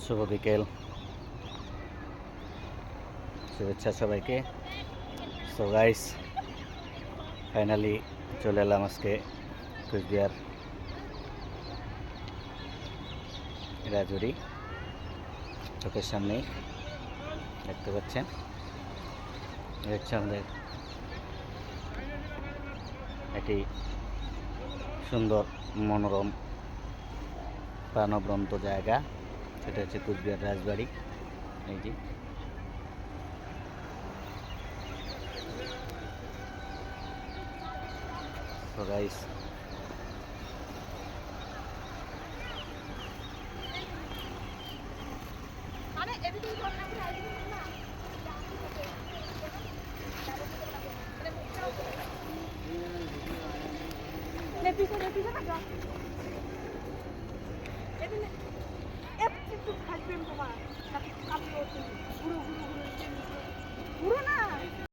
শুভ বিকেল, শুভেচ্ছা সবাইকে। সো গাইস, ফাইনালি চলে এলাম আজকে কুচবিহার রাজবাড়ি। চোখের সামনেই দেখতে পাচ্ছেন, হচ্ছে আমাদের একটি সুন্দর মনোরম প্রাণবন্ত জায়গা। সেটা হচ্ছে কুচবিহার রাজবাড়ি। এই যে তো গাইস,